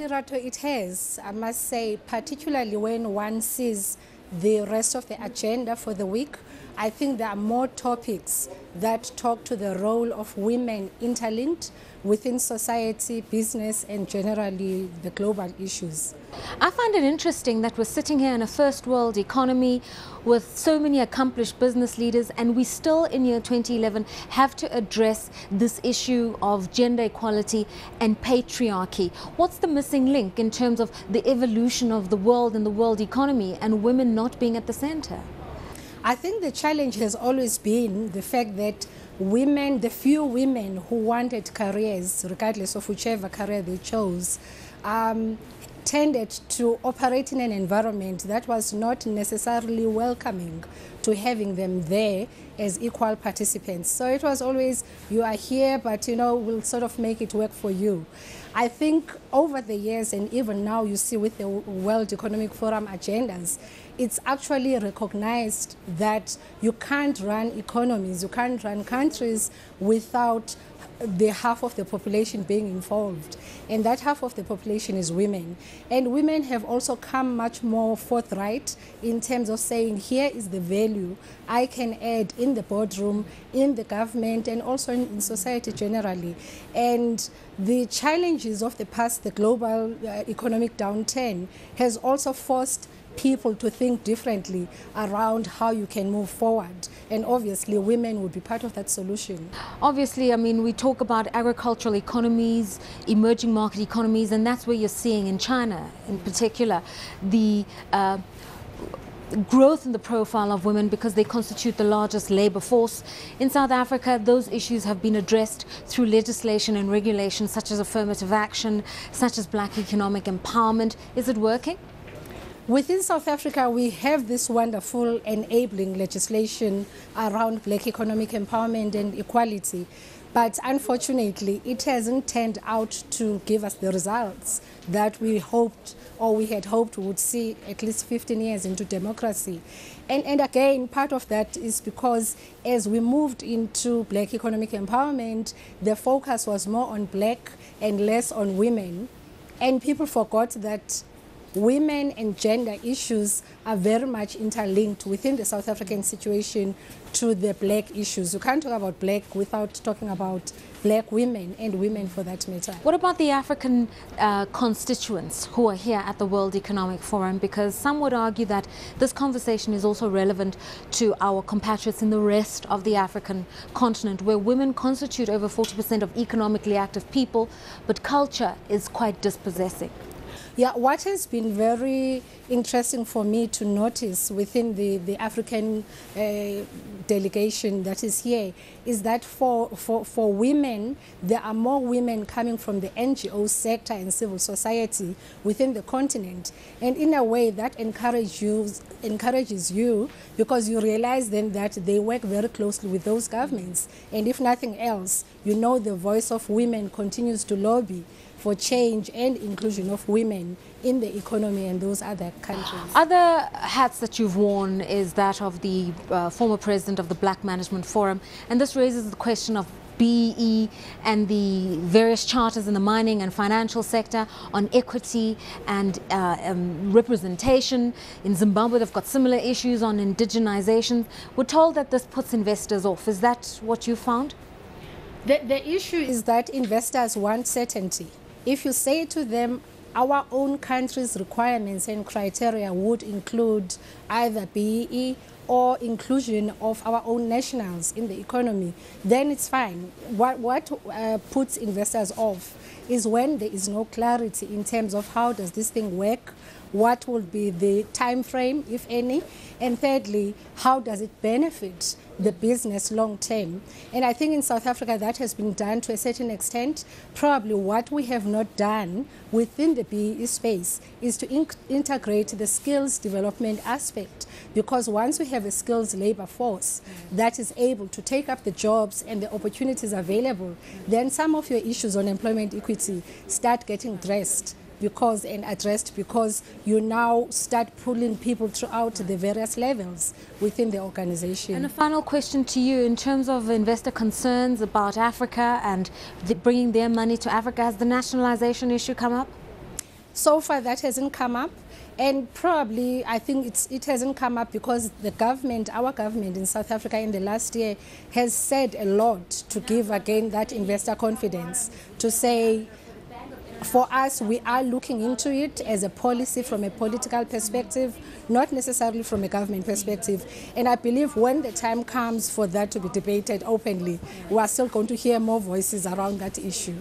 Lerato, it has, I must say, particularly when one sees the rest of the agenda for the week. I think there are more topics that talk to the role of women interlinked within society, business, and generally the global issues. I find it interesting that we're sitting here in a first world economy with so many accomplished business leaders, and we still in year 2011 have to address this issue of gender equality and patriarchy. What's the missing link in terms of the evolution of the world and the world economy and women not being at the center? I think the challenge has always been the fact that women, the few women who wanted careers, regardless of whichever career they chose, tended to operate in an environment that was not necessarily welcoming to having them there as equal participants. So it was always, you are here, but we'll sort of make it work for you. I think over the years, and even now you see with the World Economic Forum agendas, it's actually recognized that you can't run economies, you can't run countries without the half of the population being involved, and that half of the population is women. And women have also come much more forthright in terms of saying, here is the value I can add in the boardroom, in the government, and also in society generally. And the challenges of the past, the global economic downturn, has also forced people to think differently around how you can move forward. And obviously women would be part of that solution. Obviously, I mean, we talk about agricultural economies, emerging market economies, and that's where you're seeing in China in particular the growth in the profile of women because they constitute the largest labor force. In South Africa, those issues have been addressed through legislation and regulation such as affirmative action, such as black economic empowerment. Is it working? Within South Africa, we have this wonderful enabling legislation around black economic empowerment and equality. But unfortunately, it hasn't turned out to give us the results that we hoped, or we had hoped we would see at least 15 years into democracy. And again, part of that is because as we moved into black economic empowerment, the focus was more on black and less on women. And people forgot that women and gender issues are very much interlinked within the South African situation to the black issues. You can't talk about black without talking about black women and women for that matter. What about the African constituents who are here at the World Economic Forum? Because some would argue that this conversation is also relevant to our compatriots in the rest of the African continent, where women constitute over 40% of economically active people, but culture is quite dispossessing. Yeah, what has been very interesting for me to notice within the African delegation that is here is that for women, there are more women coming from the NGO sector and civil society within the continent. And in a way that encourages you because you realize then that they work very closely with those governments. And if nothing else, the voice of women continues to lobby for change and inclusion of women in the economy and those other countries. Other hats that you've worn is that of the former president of the Black Management Forum, and this raises the question of BEE and the various charters in the mining and financial sector on equity and representation. In Zimbabwe, they've got similar issues on indigenization. We're told that this puts investors off. Is that what you found? The issue is that investors want certainty. If you say to them, our own country's requirements and criteria would include either BEE or inclusion of our own nationals in the economy, then it's fine. What puts investors off is when there is no clarity in terms of how does this thing work, what will be the time frame, if any, and thirdly, how does it benefit the business long term. And I think in South Africa that has been done to a certain extent. Probably what we have not done within the BEE space is to integrate the skills development aspect, because once we have a skills labor force that is able to take up the jobs and the opportunities available, then some of your issues on employment equity start getting addressed because you now start pulling people throughout the various levels within the organization. And a final question to you, in terms of investor concerns about Africa and bringing their money to Africa, has the nationalization issue come up? So far, that hasn't come up. And probably, I think it hasn't come up because the government, our government in South Africa in the last year, has said a lot to give again that investor confidence, to say, for us, we are looking into it as a policy from a political perspective, not necessarily from a government perspective. And I believe when the time comes for that to be debated openly, we are still going to hear more voices around that issue.